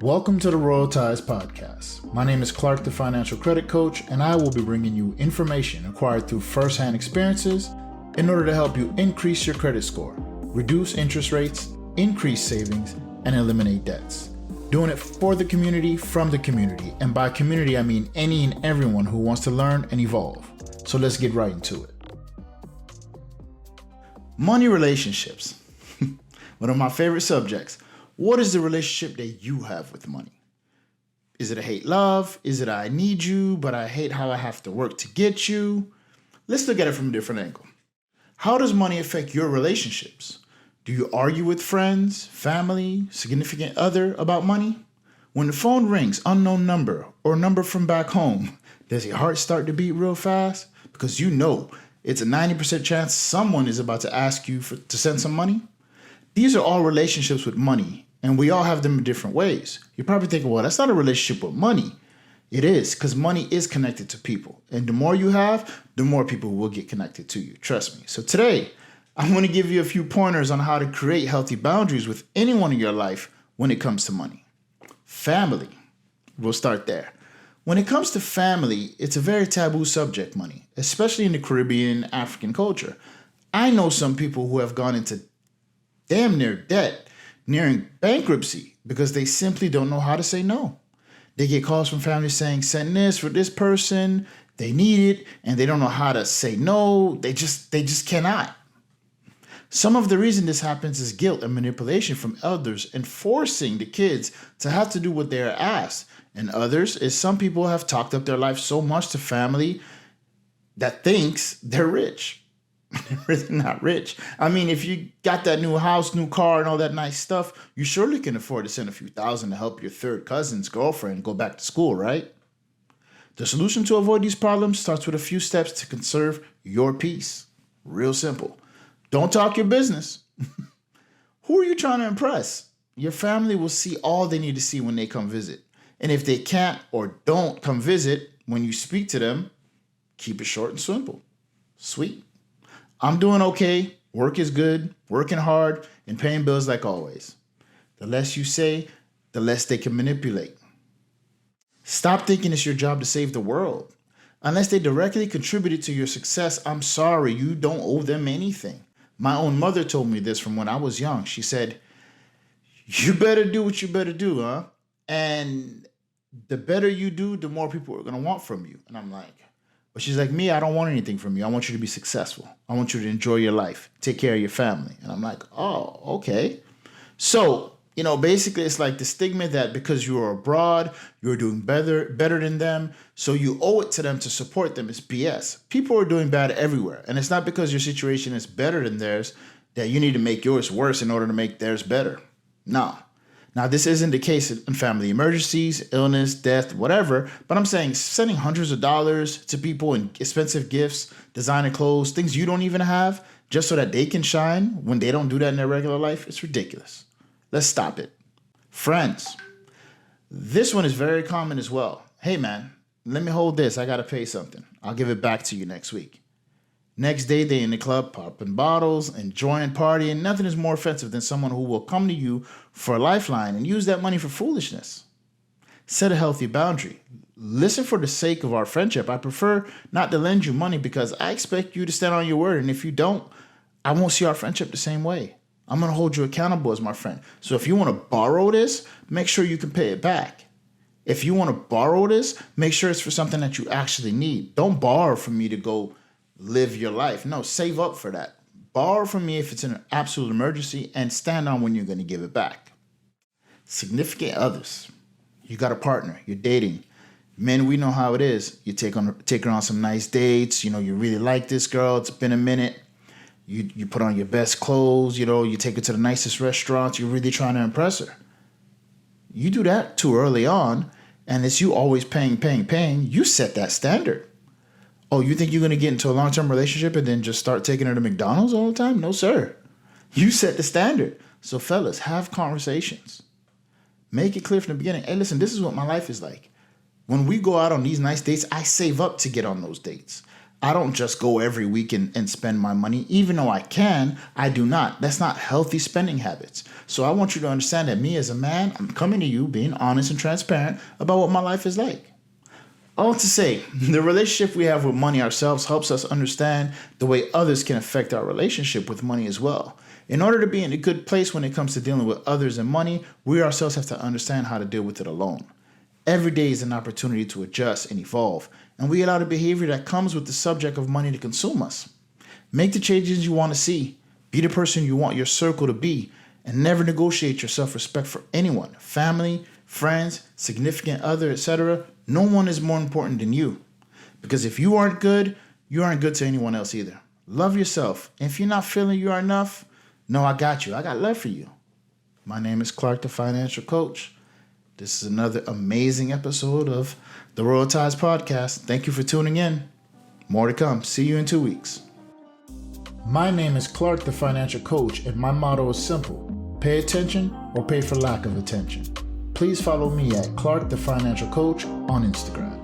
Welcome to the Podcast. My name is Clark, the financial credit coach, and I will be bringing you information acquired through first-hand experiences in order to help you increase your credit score, reduce interest rates, increase savings, and eliminate debts. Doing it for the community, from the community, and by community I mean any and everyone who wants to learn and evolve. So let's get right into it. Money relationships. One of my favorite subjects. What is the relationship that you have with money? Is it a hate-love? Is it I need you, but I hate how I have to work to get you? Let's look at it from a different angle. How does money affect your relationships? Do you argue with friends, family, significant other about money? When the phone rings, unknown number, or number from back home, does your heart start to beat real fast? Because you know it's a 90% chance someone is about to ask you to send some money. These are all relationships with money, and we all have them in different ways. You're probably thinking, well, that's not a relationship with money. It is, because money is connected to people. And the more you have, the more people will get connected to you. Trust me. So today, I'm going to give you a few pointers on how to create healthy boundaries with anyone in your life when it comes to money. Family. We'll start there. When it comes to family, it's a very taboo subject, money, especially in the Caribbean, African culture. I know some people who have gone into damn near debt, nearing bankruptcy, because they simply don't know how to say no. They get calls from family saying, send this for this person, they need it, and they don't know how to say no. They just cannot. Some of the reason this happens is guilt and manipulation from elders and forcing the kids to have to do what they are asked. And others is some people have talked up their life so much to family that thinks they're rich. They're really not rich. I mean, if you got that new house, new car, and all that nice stuff, you surely can afford to send a few thousand to help your third cousin's girlfriend go back to school, right? The solution to avoid these problems starts with a few steps to conserve your peace. Real simple. Don't talk your business. Who are you trying to impress? Your family will see all they need to see when they come visit. And if they can't or don't come visit when you speak to them, keep it short and simple. Sweet. I'm doing okay, work is good, working hard, and paying bills like always. The less you say, the less they can manipulate. Stop thinking it's your job to save the world. Unless they directly contributed to your success, I'm sorry, you don't owe them anything. My own mother told me this from when I was young. She said, you better do what you better do, huh? And the better you do, the more people are going to want from you. And I'm like, but she's like, me, I don't want anything from you. I want you to be successful. I want you to enjoy your life, take care of your family. And I'm like, oh, okay. So, basically it's like the stigma that because you are abroad, you're doing better than them, so you owe it to them to support them is BS. People are doing bad everywhere. And it's not because your situation is better than theirs that you need to make yours worse in order to make theirs better. No. Now, this isn't the case in family emergencies, illness, death, whatever, but I'm saying sending hundreds of dollars to people in expensive gifts, designer clothes, things you don't even have, just so that they can shine when they don't do that in their regular life, it's ridiculous. Let's stop it. Friends. This one is very common as well. Hey, man, let me hold this. I got to pay something. I'll give it back to you next week. Next day, they in the club popping bottles, enjoying, partying. Nothing is more offensive than someone who will come to you for a lifeline and use that money for foolishness. Set a healthy boundary. Listen, for the sake of our friendship, I prefer not to lend you money because I expect you to stand on your word. And if you don't, I won't see our friendship the same way. I'm going to hold you accountable as my friend. So if you want to borrow this, make sure you can pay it back. If you want to borrow this, make sure it's for something that you actually need. Don't borrow from me to go live your life. No, save up for that. Borrow from me if it's an absolute emergency and stand on when you're going to give it back. Significant others. You got a partner. You're dating. Men, we know how it is. You take her on some nice dates. You really like this girl. It's been a minute. You put on your best clothes. You take her to the nicest restaurants. You're really trying to impress her. You do that too early on, and it's you always paying. You set that standard. Oh, you think you're going to get into a long-term relationship and then just start taking her to McDonald's all the time? No, sir. You set the standard. So fellas, have conversations. Make it clear from the beginning. Hey, listen, this is what my life is like. When we go out on these nice dates, I save up to get on those dates. I don't just go every week and spend my money. Even though I can, I do not. That's not healthy spending habits. So I want you to understand that me as a man, I'm coming to you being honest and transparent about what my life is like. All to say, the relationship we have with money ourselves helps us understand the way others can affect our relationship with money as well. In order to be in a good place when it comes to dealing with others and money, we ourselves have to understand how to deal with it alone. Every day is an opportunity to adjust and evolve, and we allow the behavior that comes with the subject of money to consume us. Make the changes you want to see, be the person you want your circle to be, and never negotiate your self-respect for anyone, family, friends, significant other, etc. No one is more important than you. Because if you aren't good to anyone else either. Love yourself. And if you're not feeling you are enough, no, I got you. I got love for you. My name is Clark, the Financial Coach. This is another amazing episode of the Royal Ties Podcast. Thank you for tuning in. More to come. See you in 2 weeks. My name is Clark, the Financial Coach, and my motto is simple. Pay attention or pay for lack of attention. Please follow me at Clark, the Financial Coach on Instagram.